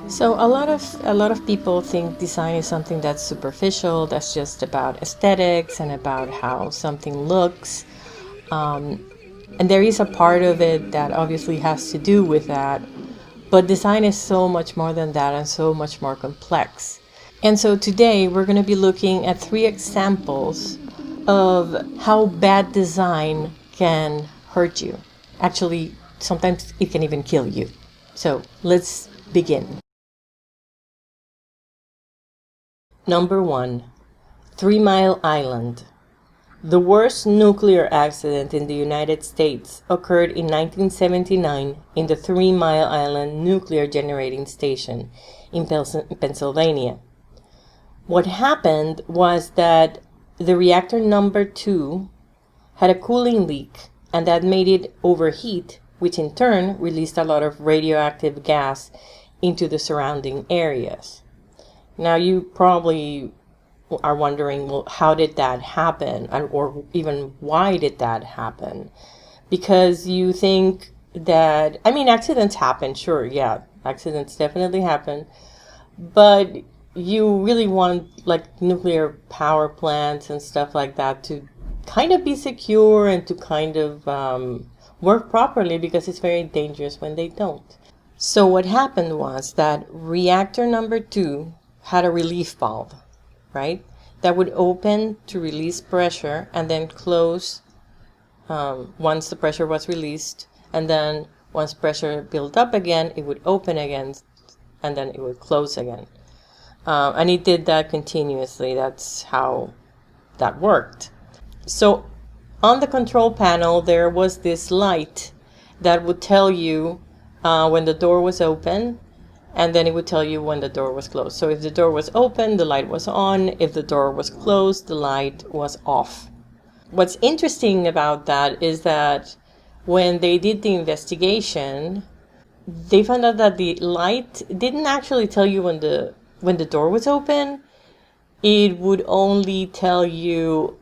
So a lot of people think design is something that's superficial, that's just about aesthetics and about how something looks. And there is a part of it that obviously has to do with that. But design is so much more than that and so much more complex. And so today we're going to be looking at 3 examples of how bad design can hurt you. Actually, sometimes it can even kill you. So let's begin. Number 1, 3 Mile Island. The worst nuclear accident in the United States occurred in 1979 in the 3 Mile Island nuclear generating station in Pennsylvania. What happened was that the reactor number 2 had a cooling leak, and that made it overheat, which in turn released a lot of radioactive gas into the surrounding areas. Now you probably are wondering, well, how did that happen? Or even why did that happen? Because you think that, accidents happen, sure, yeah, accidents definitely happen. But you really want like nuclear power plants and stuff like that to kind of be secure and to kind of work properly, because it's very dangerous when they don't. So what happened was that reactor number 2 had a relief valve, right? That would open to release pressure and then close once the pressure was released. And then once pressure built up again, it would open again and then it would close again. And it did that continuously. That's how that worked. So on the control panel, there was this light that would tell you when the door was open, and then it would tell you when the door was closed. So if the door was open, the light was on. If the door was closed, the light was off. What's interesting about that is that when they did the investigation, they found out that the light didn't actually tell you when the door was open. It would only tell you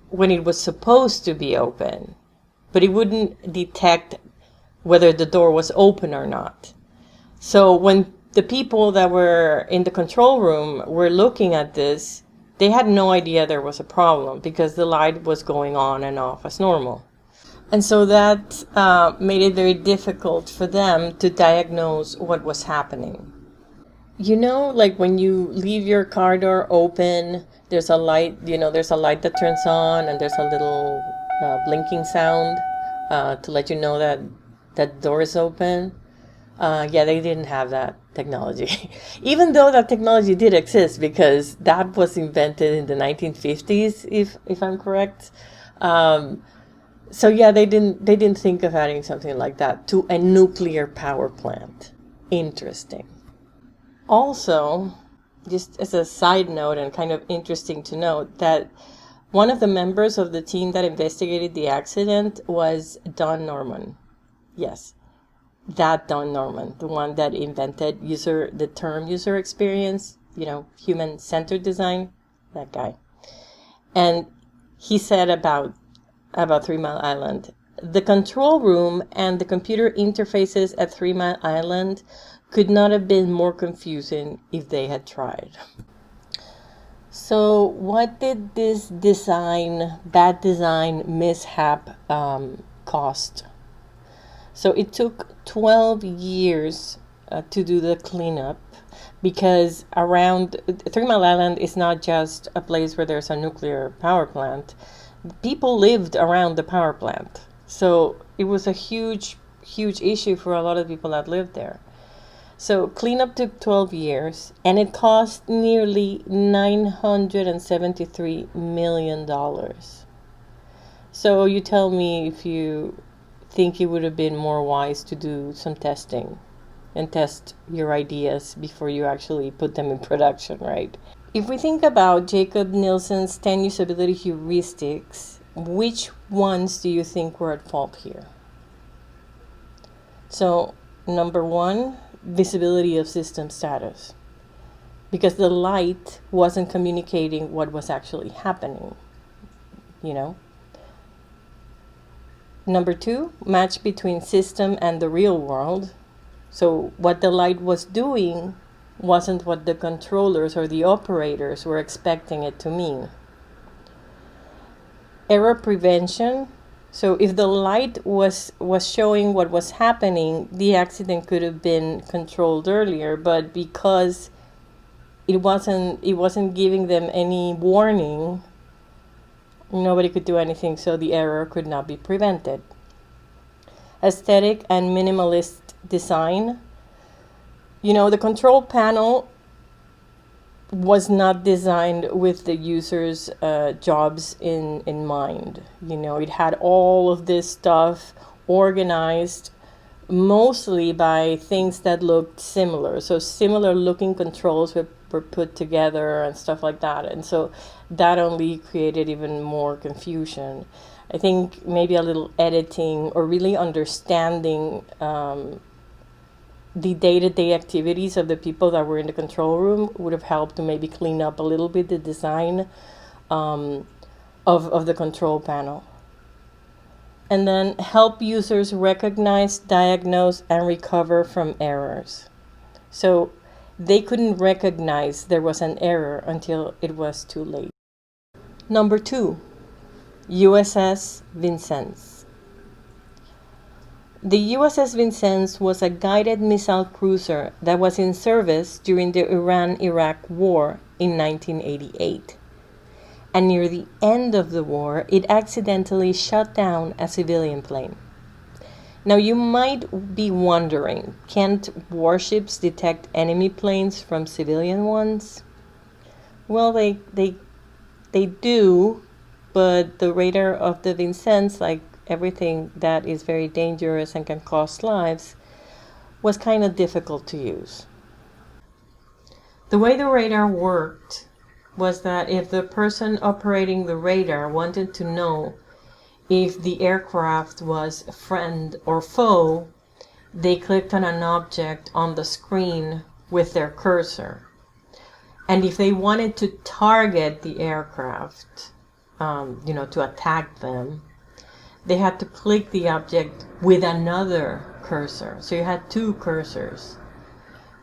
when it was supposed to be open, but it wouldn't detect whether the door was open or not. So when the people that were in the control room were looking at this, they had no idea there was a problem because the light was going on and off as normal. And so that made it very difficult for them to diagnose what was happening. You know, like when you leave your car door open, there's a light, there's a light that turns on and there's a little blinking sound to let you know that that door is open. Yeah, they didn't have that technology, even though that technology did exist, because that was invented in the 1950s, if I'm correct. So yeah, they didn't think of adding something like that to a nuclear power plant. Interesting. Also, just as a side note and kind of interesting to note, that one of the members of the team that investigated the accident was Don Norman. Yes, that Don Norman, the one that invented the term user experience, human-centered design, that guy. And he said about 3 Mile Island, the control room and the computer interfaces at 3 Mile Island could not have been more confusing if they had tried. So what did this bad design mishap cost? So it took 12 years to do the cleanup, because around 3 Mile Island is not just a place where there's a nuclear power plant. People lived around the power plant. So it was a huge, huge issue for a lot of people that lived there. So cleanup took 12 years, and it cost nearly $973 million. So you tell me if you think it would have been more wise to do some testing and test your ideas before you actually put them in production, right? If we think about Jacob Nielsen's 10 usability heuristics, which ones do you think were at fault here? So, number 1, visibility of system status, because the light wasn't communicating what was actually happening, Number 2, match between system and the real world. So what the light was doing wasn't what the controllers or the operators were expecting it to mean. Error prevention. So if the light was showing what was happening, the accident could have been controlled earlier, but because it wasn't giving them any warning, nobody could do anything, so the error could not be prevented. Aesthetic and minimalist design. The control panel was not designed with the user's jobs in mind. It had all of this stuff organized mostly by things that looked similar. So similar looking controls were put together and stuff like that. And so that only created even more confusion. I think maybe a little editing or really understanding the day-to-day activities of the people that were in the control room would have helped to maybe clean up a little bit the design of the control panel. And then help users recognize, diagnose, and recover from errors. So they couldn't recognize there was an error until it was too late. Number 2, USS Vincennes. The USS Vincennes was a guided missile cruiser that was in service during the Iran-Iraq War in 1988. And near the end of the war, it accidentally shot down a civilian plane. Now you might be wondering, can't warships detect enemy planes from civilian ones? Well, they do, but the radar of the Vincennes, like everything that is very dangerous and can cost lives, was kind of difficult to use. The way the radar worked was that if the person operating the radar wanted to know if the aircraft was friend or foe, they clicked on an object on the screen with their cursor. And if they wanted to target the aircraft, to attack them, they had to click the object with another cursor. So you had 2 cursors.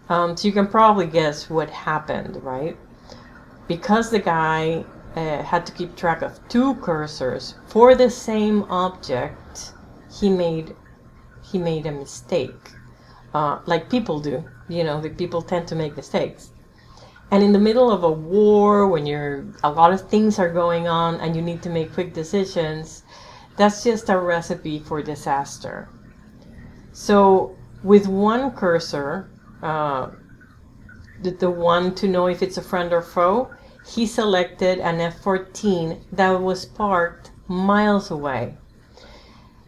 So you can probably guess what happened, right? Because the guy had to keep track of 2 cursors for the same object, he made a mistake, like people do. The people tend to make mistakes. And in the middle of a war, when a lot of things are going on and you need to make quick decisions, that's just a recipe for disaster. So with one cursor, the one to know if it's a friend or foe, he selected an F-14 that was parked miles away.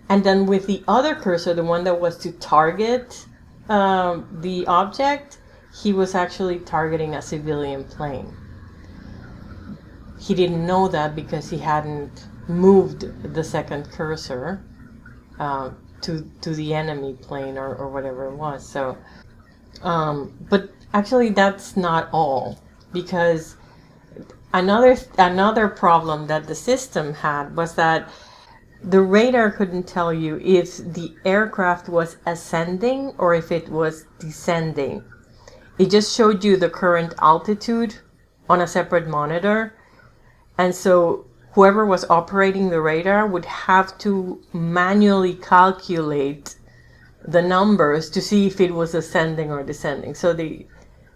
And then with the other cursor, the one that was to target the object, he was actually targeting a civilian plane. He didn't know that because he hadn't moved the second cursor to the enemy plane or whatever it was. So, but actually that's not all, because another problem that the system had was that the radar couldn't tell you if the aircraft was ascending or if it was descending. It just showed you the current altitude on a separate monitor. And so whoever was operating the radar would have to manually calculate the numbers to see if it was ascending or descending. So the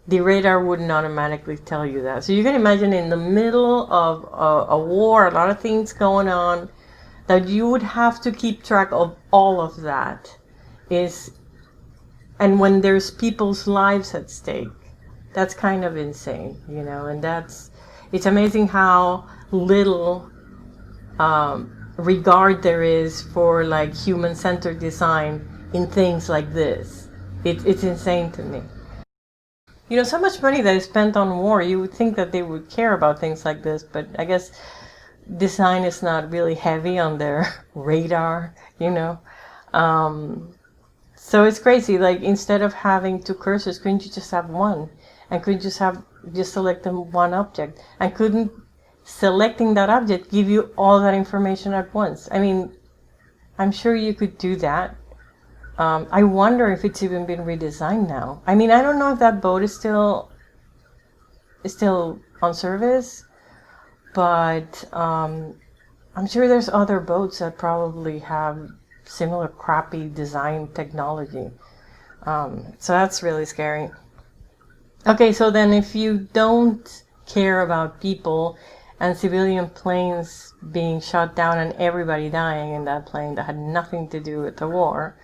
radar wouldn't automatically tell you that. So you can imagine in the middle of a war, a lot of things going on, that you would have to keep track of all of that. And when there's people's lives at stake, that's kind of insane, and it's amazing how little regard there is for like human-centered design in things like this. It's insane to me. So much money that is spent on war, you would think that they would care about things like this, but I guess design is not really heavy on their radar, So it's crazy, like instead of having 2 cursors, couldn't you just have one? And couldn't you just select one object? And couldn't selecting that object give you all that information at once? I mean, I'm sure you could do that. I wonder if it's even been redesigned now. I mean, I don't know if that boat is still on service, but I'm sure there's other boats that probably have similar crappy design technology. So that's really scary. Okay, so then if you don't care about people and civilian planes being shot down and everybody dying in that plane that had nothing to do with the war,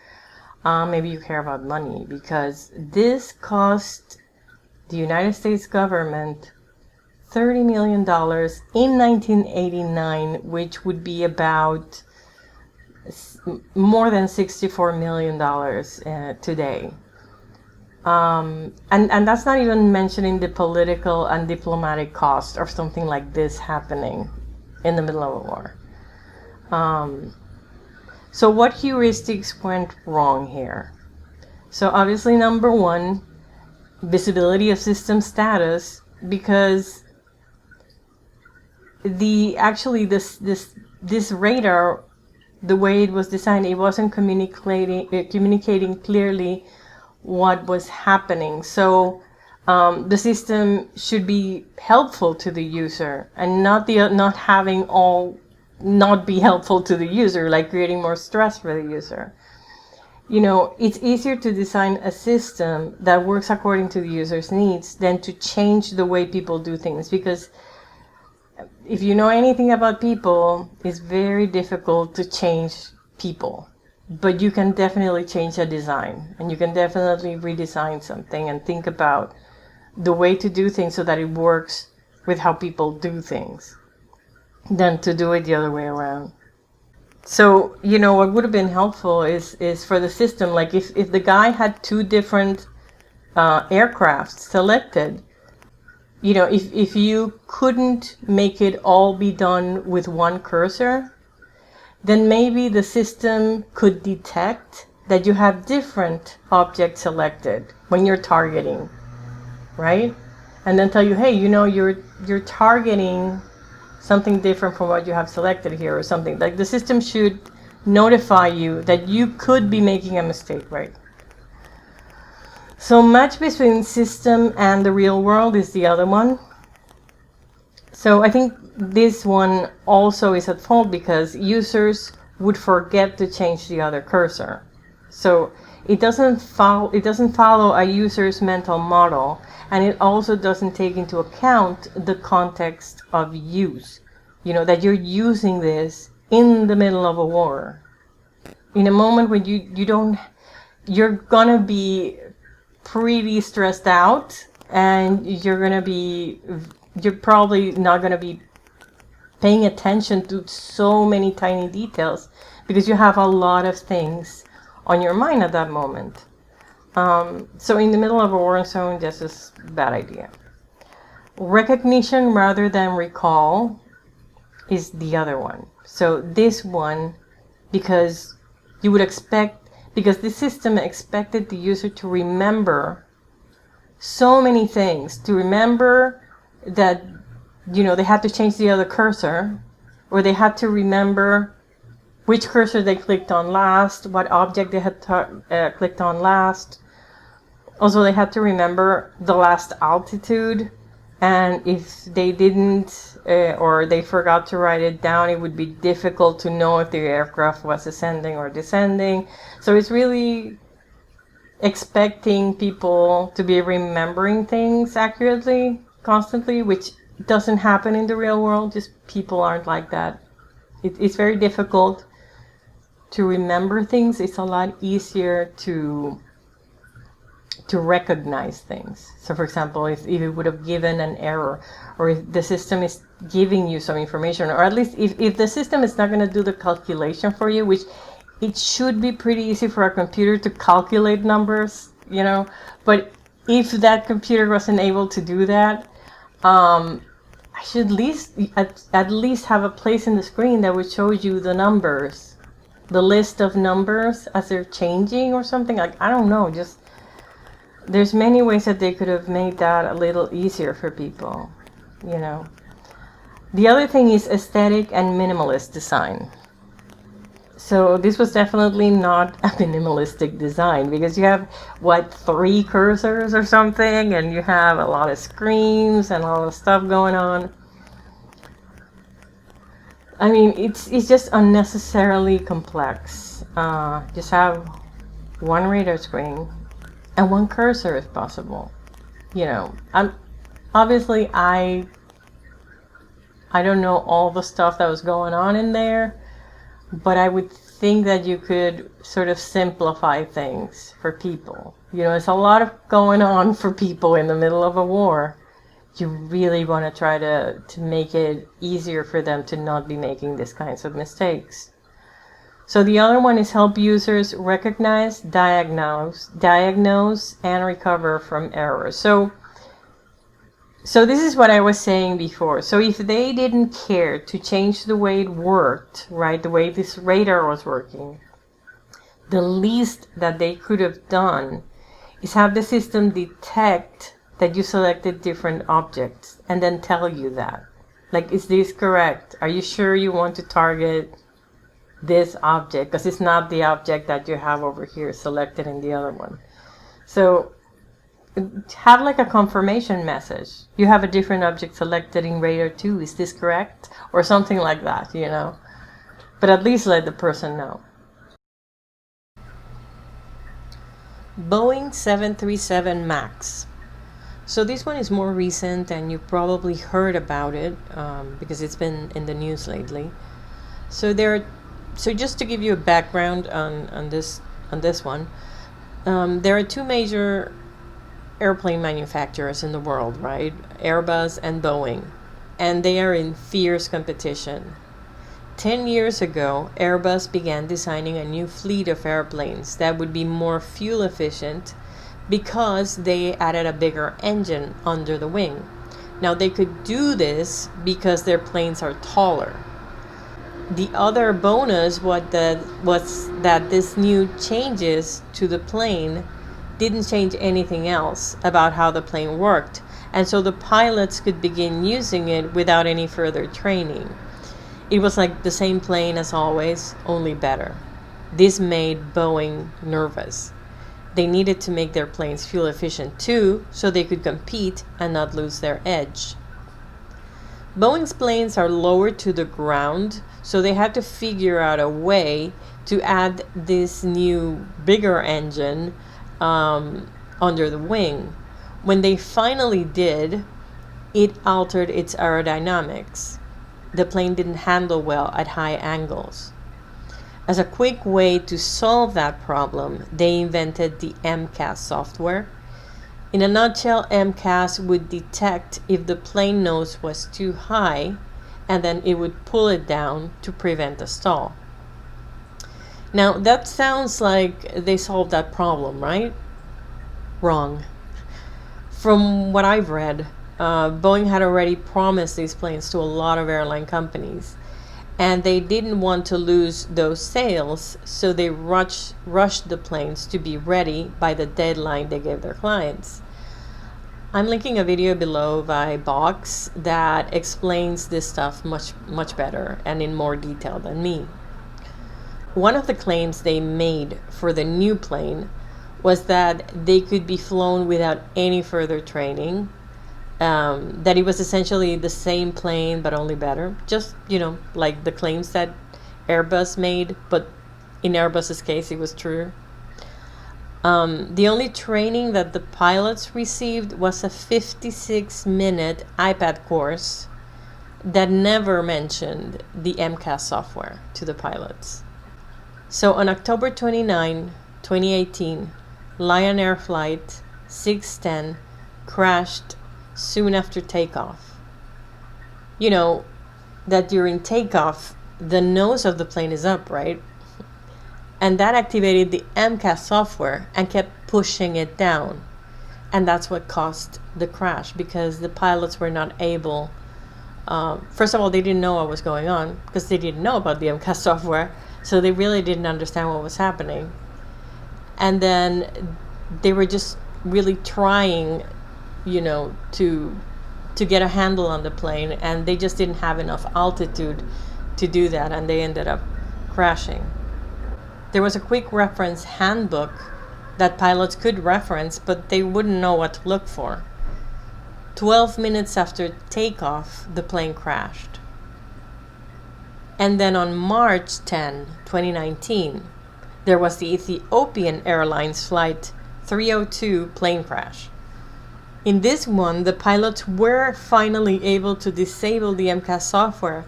maybe you care about money, because this cost the United States government $30 million in 1989, which would be about more than $64 million today. And that's not even mentioning the political and diplomatic cost of something like this happening in the middle of a war. So what heuristics went wrong here? So obviously, number one, visibility of system status, because this radar, the way it was designed, it wasn't communicating clearly what was happening. So the system should be helpful to the user and not be helpful to the user, like creating more stress for the user. You know, it's easier to design a system that works according to the user's needs than to change the way people do things, because if you know anything about people, it's very difficult to change people. But you can definitely change a design, and you can definitely redesign something and think about the way to do things so that it works with how people do things, than to do it the other way around. So, you know, what would have been helpful is for the system, like if the guy had two different aircraft selected, you know, if you couldn't make it all be done with one cursor, then maybe the system could detect that you have different objects selected when you're targeting, right? And then tell you, hey, you know, you're targeting something different from what you have selected here, or something. Like the system should notify you that you could be making a mistake, right? So match between system and the real world is the other one. So I think this one also is at fault because users would forget to change the other cursor. So it doesn't follow a user's mental model, and it also doesn't take into account the context of use. You know, that you're using this in the middle of a war. In a moment when you're gonna be pretty stressed out, and you're probably not gonna be paying attention to so many tiny details because you have a lot of things on your mind at that moment. So in the middle of a war zone, this is a bad idea. Recognition rather than recall is the other one. So this one, because the system expected the user to remember so many things, to remember that, you know, they had to change the other cursor, or they had to remember which cursor they clicked on last, what object they had clicked on last. Also, they had to remember the last altitude, and if they didn't or they forgot to write it down, it would be difficult to know if the aircraft was ascending or descending. So it's really expecting people to be remembering things accurately, constantly, which doesn't happen in the real world. Just people aren't like that. It's very difficult to remember things. It's a lot easier to recognize things. So for example, if it would have given an error, or if the system is giving you some information, or at least if the system is not going to do the calculation for you, which it should be pretty easy for a computer to calculate numbers, you know, but if that computer wasn't able to do that, I should at least have a place in the screen that would show you the numbers, the list of numbers as they're changing or something. Like, I don't know, just there's many ways that they could have made that a little easier for people, you know. The other thing is aesthetic and minimalist design. So this was definitely not a minimalistic design, because you have, what, 3 cursors or something, and you have a lot of screens and all the stuff going on. I mean, it's just unnecessarily complex. Just have one radar screen and one cursor if possible. You know, obviously I don't know all the stuff that was going on in there, but I would think that you could sort of simplify things for people. You know, it's a lot of going on for people in the middle of a war. You really want to try to make it easier for them to not be making these kinds of mistakes. So the other one is help users recognize, diagnose, and recover from errors. So this is what I was saying before. So if they didn't care to change the way it worked, right, the way this radar was working, the least that they could have done is have the system detect that you selected different objects and then tell you that. Like, is this correct? Are you sure you want to target this object? Because it's not the object that you have over here selected in the other one. So have like a confirmation message. You have a different object selected in radar 2. Is this correct? Or something like that, you know. But at least let the person know. Boeing 737 MAX. So this one is more recent, and you probably heard about it because it's been in the news lately. So just to give you a background on this one, there are 2 major airplane manufacturers in the world, right? Airbus and Boeing, and they are in fierce competition. 10 years ago, Airbus began designing a new fleet of airplanes that would be more fuel efficient because they added a bigger engine under the wing. Now they could do this because their planes are taller. The other bonus was that this new changes to the plane didn't change anything else about how the plane worked, and so the pilots could begin using it without any further training. It was like the same plane as always, only better. This made Boeing nervous. They needed to make their planes fuel efficient too, so they could compete and not lose their edge. Boeing's planes are lower to the ground, so they had to figure out a way to add this new, bigger engine under the wing. When they finally did, it altered its aerodynamics. The plane didn't handle well at high angles. As a quick way to solve that problem, they invented the MCAS software. In a nutshell, MCAS would detect if the plane nose was too high, and then it would pull it down to prevent a stall. Now, that sounds like they solved that problem, right? Wrong. From what I've read, Boeing had already promised these planes to a lot of airline companies, and they didn't want to lose those sales, so they rushed the planes to be ready by the deadline they gave their clients. I'm linking a video below by Box that explains this stuff much better and in more detail than me. One of the claims they made for the new plane was that they could be flown without any further training, that it was essentially the same plane but only better, just, like the claims that Airbus made, but in Airbus's case it was true. The only training that the pilots received was a 56-minute iPad course that never mentioned the MCAS software to the pilots. So on October 29, 2018, Lion Air Flight 610 crashed soon after takeoff. You know that during takeoff, the nose of the plane is up, right? And that activated the MCAS software and kept pushing it down. And that's what caused the crash, because the pilots were not able, first of all, they didn't know what was going on because they didn't know about the MCAS software. So they really didn't understand what was happening. And then they were just really trying, to get a handle on the plane, and they just didn't have enough altitude to do that, and they ended up crashing. There was a quick reference handbook that pilots could reference, but they wouldn't know what to look for. 12 minutes after takeoff, the plane crashed. And then on March 10, 2019, there was the Ethiopian Airlines Flight 302 plane crash. In this one, the pilots were finally able to disable the MCAS software,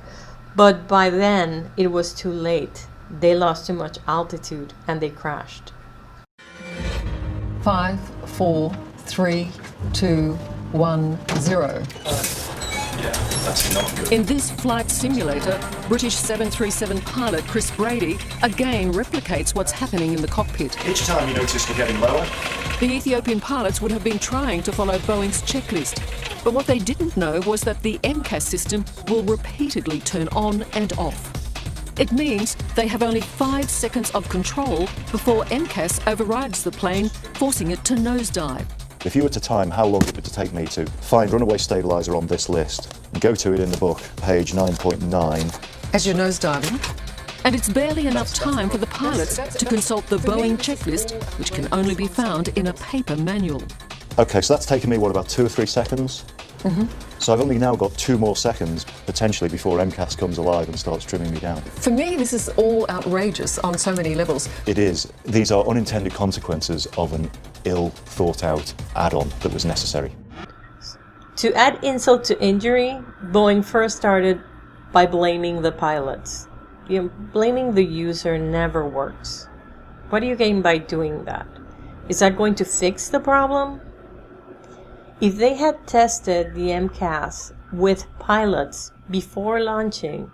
but by then it was too late. They lost too much altitude and they crashed. 5, 4, 3, 2, 1, 0. That's not good. In this flight simulator, British 737 pilot Chris Brady again replicates what's happening in the cockpit. Each time you notice we're getting lower. The Ethiopian pilots would have been trying to follow Boeing's checklist, but what they didn't know was that the MCAS system will repeatedly turn on and off. It means they have only 5 seconds of control before MCAS overrides the plane, forcing it to nosedive. If you were to time how long it would take me to find runaway stabilizer on this list and go to it in the book, page 9.9. As you're nosediving, and it's barely enough time for the pilots to consult the Boeing checklist, which can only be found in a paper manual. Okay, so that's taken me, about 2 or 3 seconds? So I've only now got 2 more seconds, potentially, before MCAS comes alive and starts trimming me down. For me, this is all outrageous on so many levels. It is. These are unintended consequences of an ill-thought-out add-on that was necessary. To add insult to injury, Boeing first started by blaming the pilots. Blaming the user never works. What do you gain by doing that? Is that going to fix the problem? If they had tested the MCAS with pilots before launching,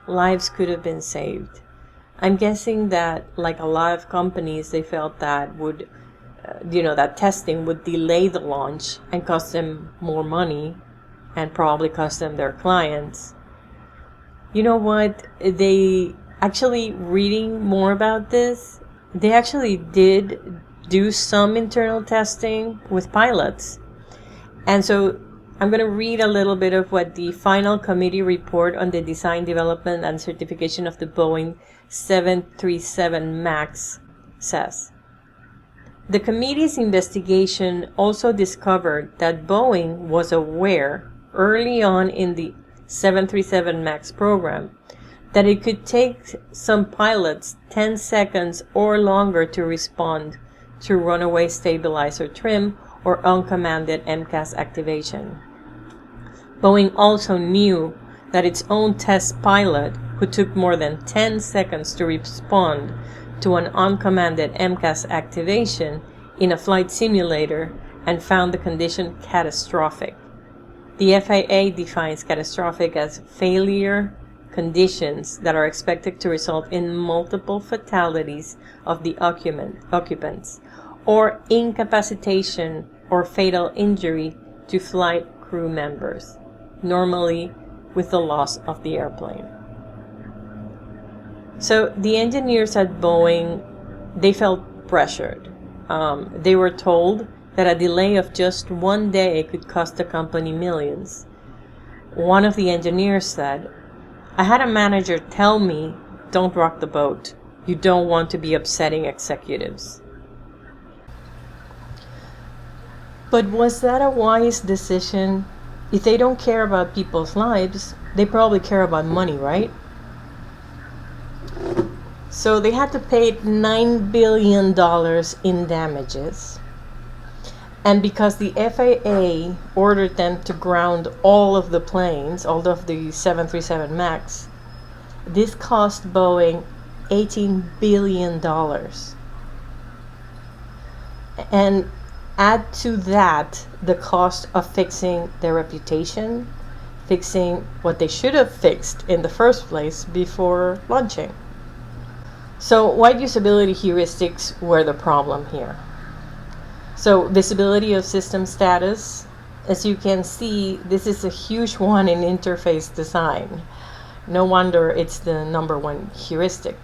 lives could have been saved. I'm guessing that, like a lot of companies, they felt that that testing would delay the launch and cost them more money and probably cost them their clients. You know what? They actually, reading more about this, they actually did do some internal testing with pilots. And so I'm going to read a little bit of what the final committee report on the design, development, and certification of the Boeing 737 MAX says. The committee's investigation also discovered that Boeing was aware early on in the 737 MAX program that it could take some pilots 10 seconds or longer to respond to runaway stabilizer trim or uncommanded MCAS activation. Boeing also knew that its own test pilot, who took more than 10 seconds to respond to an uncommanded MCAS activation in a flight simulator, and found the condition catastrophic. The FAA defines catastrophic as failure conditions that are expected to result in multiple fatalities of the occupants, or incapacitation or fatal injury to flight crew members, normally with the loss of the airplane. So the engineers at Boeing, they felt pressured. They were told that a delay of just 1 day could cost the company millions. One of the engineers said, "I had a manager tell me, don't rock the boat. You don't want to be upsetting executives." But was that a wise decision? If they don't care about people's lives, they probably care about money, right? So they had to pay $9 billion in damages. And because the FAA ordered them to ground all of the planes, all of the 737 MAX, this cost Boeing $18 billion. And add to that the cost of fixing their reputation, fixing what they should have fixed in the first place before launching. So wide usability heuristics were the problem here. So visibility of system status, as you can see, this is a huge one in interface design. No wonder it's the #1 heuristic.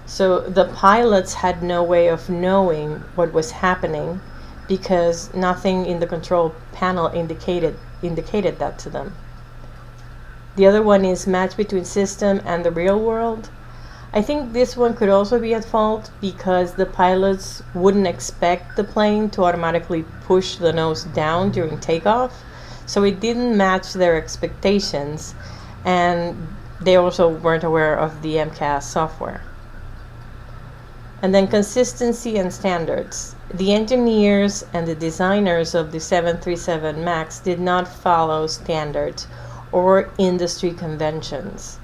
So the pilots had no way of knowing what was happening because nothing in the control panel indicated that to them. The other one is match between system and the real world. I think this one could also be at fault because the pilots wouldn't expect the plane to automatically push the nose down during takeoff, so it didn't match their expectations, and they also weren't aware of the MCAS software. And then consistency and standards. The engineers and the designers of the 737 MAX did not follow standards or industry conventions.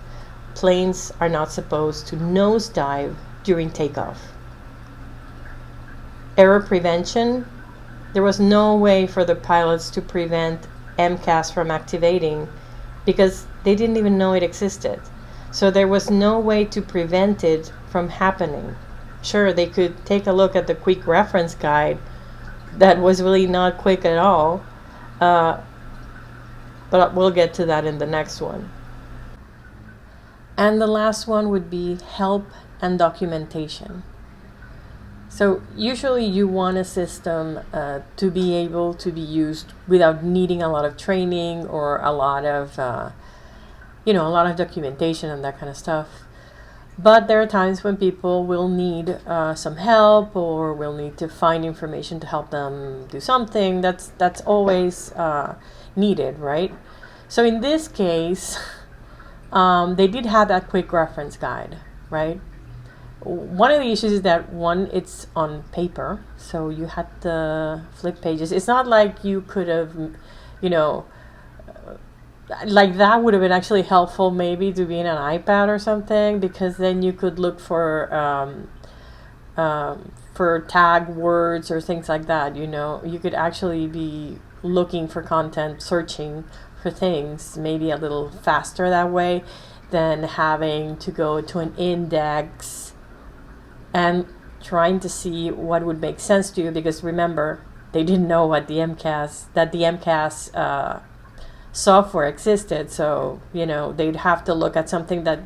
Planes are not supposed to nosedive during takeoff. Error prevention. There was no way for the pilots to prevent MCAS from activating because they didn't even know it existed. So there was no way to prevent it from happening. Sure, they could take a look at the quick reference guide that was really not quick at all, but we'll get to that in the next one. And the last one would be help and documentation. So usually you want a system to be able to be used without needing a lot of training or a lot of documentation and that kind of stuff. But there are times when people will need some help or will need to find information to help them do something. That's always needed, right? So in this case, they did have that quick reference guide, right? One of the issues is that it's on paper, so you had to flip pages. It's not like you could have, like that would have been actually helpful maybe to be in an iPad or something, because then you could look for tag words or things like that. You could actually be looking for content, searching for things maybe a little faster that way than having to go to an index and trying to see what would make sense to you, because remember, they didn't know what the MCAS software existed, so they'd have to look at something that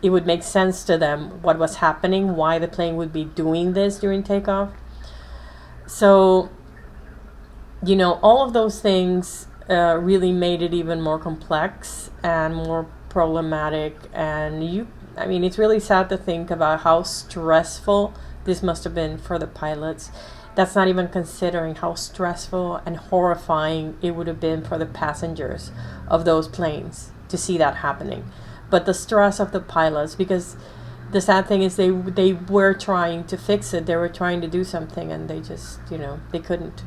it would make sense to them, what was happening, why the plane would be doing this during takeoff. So all of those things really made it even more complex and more problematic. And it's really sad to think about how stressful this must have been for the pilots. That's not even considering how stressful and horrifying it would have been for the passengers of those planes to see that happening. But the stress of the pilots, because the sad thing is they were trying to fix it, they were trying to do something, and they just, they couldn't,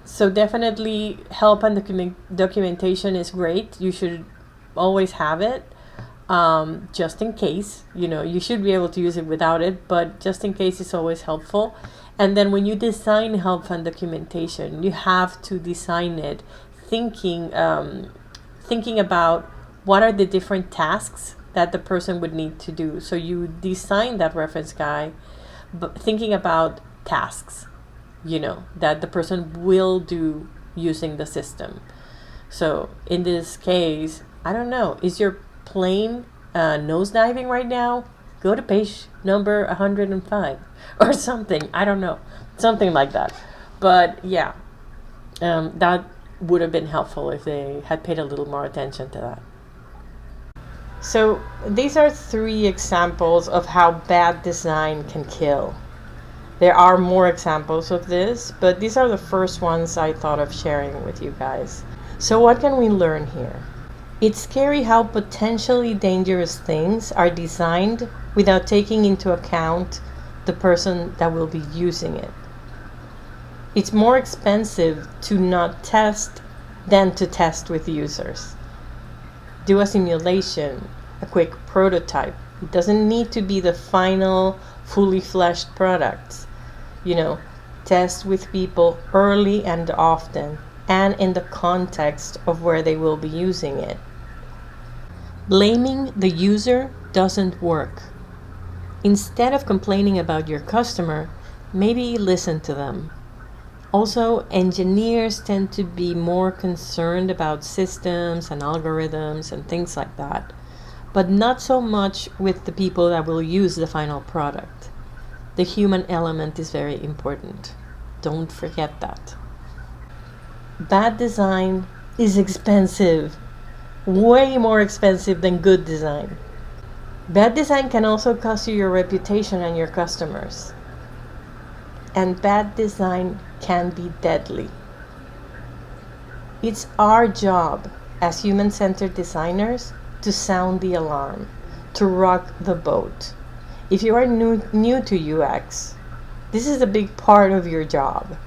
So definitely help and documentation is great. You should always have it. Just in case, you should be able to use it without it, but just in case it's always helpful. And then when you design help and documentation, you have to design it thinking about what are the different tasks that the person would need to do. So you design that reference guide, but thinking about tasks, that the person will do using the system. So in this case, I don't know, is your plane nosediving right now? Go to page number 105 or something. I don't know, something like that. But yeah, that would have been helpful if they had paid a little more attention to that. So these are 3 examples of how bad design can kill. There are more examples of this, but these are the first ones I thought of sharing with you guys. So what can we learn here? It's scary how potentially dangerous things are designed without taking into account the person that will be using it. It's more expensive to not test than to test with users. Do a simulation, a quick prototype. It doesn't need to be the final, fully fleshed product. Test with people early and often, and in the context of where they will be using it. Blaming the user doesn't work. Instead of complaining about your customer, maybe listen to them. Also, engineers tend to be more concerned about systems and algorithms and things like that, but not so much with the people that will use the final product. The human element is very important. Don't forget that. Bad design is expensive. Way more expensive than good design. Bad design can also cost you your reputation and your customers. And bad design can be deadly. It's our job as human-centered designers to sound the alarm, to rock the boat. If you are new to UX, this is a big part of your job.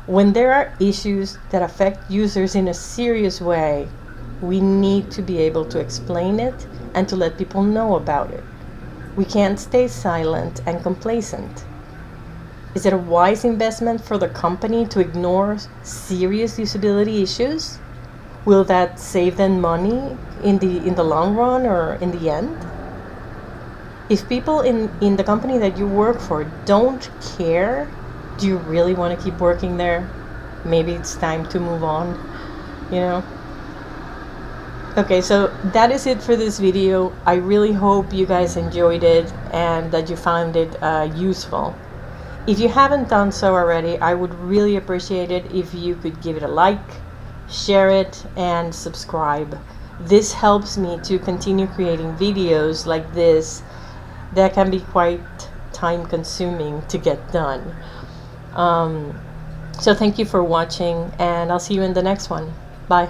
When there are issues that affect users in a serious way, we need to be able to explain it and to let people know about it. We can't stay silent and complacent. Is it a wise investment for the company to ignore serious usability issues? Will that save them money in the long run or in the end? If people in the company that you work for don't care, do you really want to keep working there? Maybe it's time to move on, you know? Okay, so that is it for this video. I really hope you guys enjoyed it and that you found it useful. If you haven't done so already, I would really appreciate it if you could give it a like, share it, and subscribe. This helps me to continue creating videos like this that can be quite time consuming to get done. So thank you for watching, and I'll see you in the next one. Bye.